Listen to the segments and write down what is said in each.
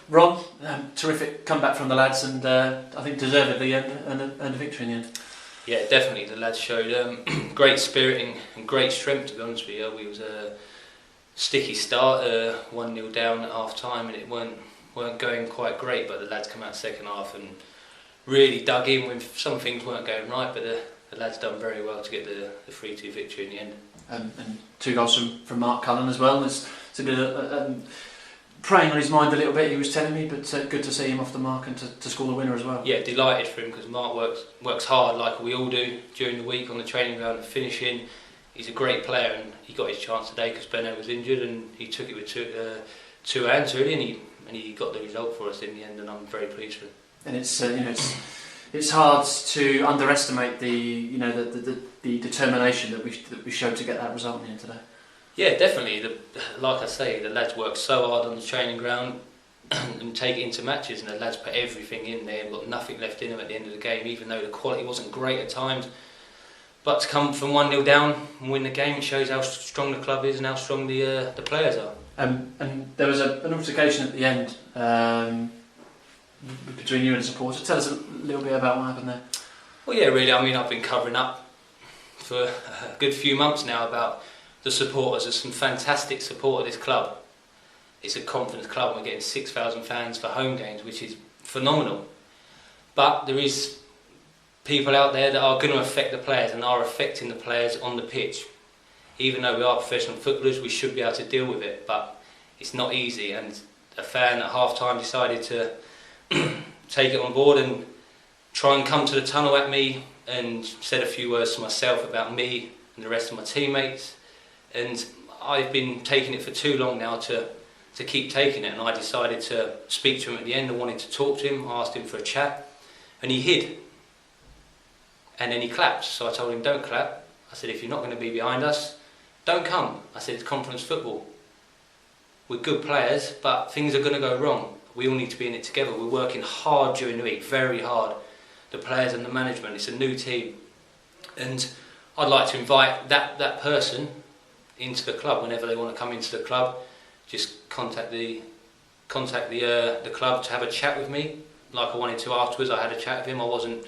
Ron, terrific comeback from the lads, and I think deservedly earned a victory in the end. Yeah, definitely. The lads showed great spirit and great strength, to be honest with you. We was a sticky start, 1-0 down at half time, and it weren't going quite great, but the lads come out second half and really dug in when some things weren't going right, but the lads done very well to get the 3-2 victory in the end. And 2 goals from Mark Cullen as well. It's a bit of preying on his mind a little bit, he was telling me, but good to see him off the mark and to score the winner as well. Yeah, delighted for him, because Mark works hard like we all do during the week on the training ground and finishing. He's a great player, and he got his chance today because Benno was injured, and he took it with two hands really, and he got the result for us in the end, and I'm very pleased with him. And it's hard to underestimate the determination that we showed to get that result in the end today. Yeah, definitely. Like I say, the lads work so hard on the training ground and take it into matches, and the lads put everything in there and got nothing left in them at the end of the game, even though the quality wasn't great at times. But to come from 1-0 down and win the game, it shows how strong the club is and how strong the players are. And there was an altercation at the end between you and the supporter. Tell us a little bit about what happened there. Well, yeah, really. I mean, I've been covering up for a good few months now about the supporters. There's some fantastic support of this club. It's a confidence club, and we're getting 6,000 fans for home games, which is phenomenal. But there is people out there that are going to affect the players and are affecting the players on the pitch. Even though we are professional footballers, we should be able to deal with it, but it's not easy. And a fan at half-time decided to take it on board and try and come to the tunnel at me and said a few words to myself about me and the rest of my teammates. And I've been taking it for too long now to keep taking it, and I decided to speak to him at the end. I wanted to talk to him, asked him for a chat, and he hid. And then he clapped, so I told him, don't clap. I said, if you're not going to be behind us, don't come. I said, it's conference football. We're good players, but things are going to go wrong. We all need to be in it together. We're working hard during the week, very hard. The players and the management, it's a new team. And I'd like to invite that person into the club whenever they want to come into the club. Just contact the club to have a chat with me, like I wanted to afterwards. I had a chat with him. I wasn't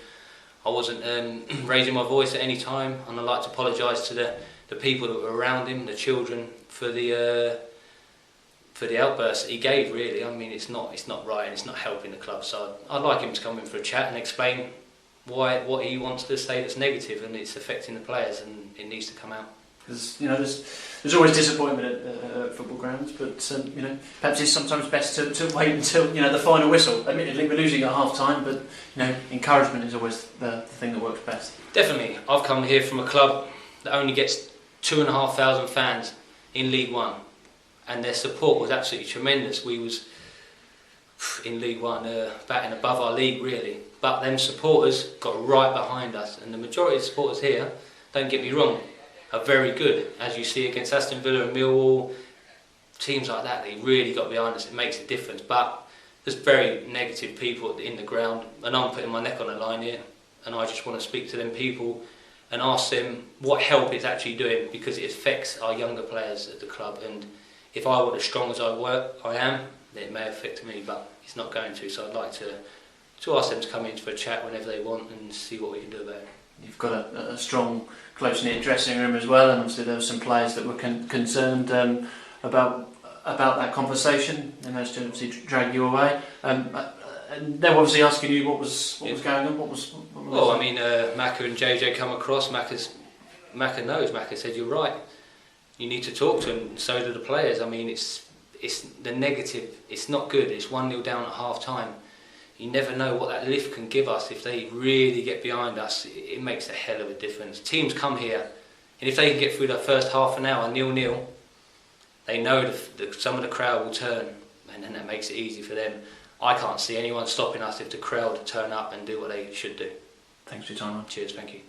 raising my voice at any time, and I'd like to apologise to the people that were around him, the children, for the outburst that he gave. Really, I mean, it's not right, and it's not helping the club. So I'd like him to come in for a chat and explain what he wants to say that's negative and it's affecting the players, and it needs to come out. Because there's always disappointment at football grounds, but perhaps it's sometimes best to wait until the final whistle. Admittedly, we're losing at half time, but encouragement is always the thing that works best. Definitely, I've come here from a club that only gets 2,500 fans in League One, and their support was absolutely tremendous. We was in League One, batting above our league really, but them supporters got right behind us, and the majority of supporters here, don't get me wrong, are very good, as you see against Aston Villa and Millwall, teams like that. They really got behind us. It makes a difference, but there's very negative people in the ground, and I'm putting my neck on the line here, and I just want to speak to them people and ask them what help it's actually doing, because it affects our younger players at the club. And if I were as strong as I am, then it may affect me, but it's not going to. So I'd like to ask them to come in for a chat whenever they want and see what we can do about it. You've got a strong, close-knit dressing room as well, and obviously there were some players that were concerned about that conversation, and managed to obviously drag you away. And they were obviously asking you what was going on. What was I mean, Macca and JJ come across. Macca knows. Macca said, "You're right. You need to talk to him." And so do the players. I mean, it's the negative. It's not good. It's 1-0 down at half time. You never know what that lift can give us if they really get behind us. It makes a hell of a difference. Teams come here, and if they can get through the first half an hour 0-0, they know some of the crowd will turn, and then that makes it easy for them. I can't see anyone stopping us if the crowd turn up and do what they should do. Thanks for your time, man. Cheers, thank you.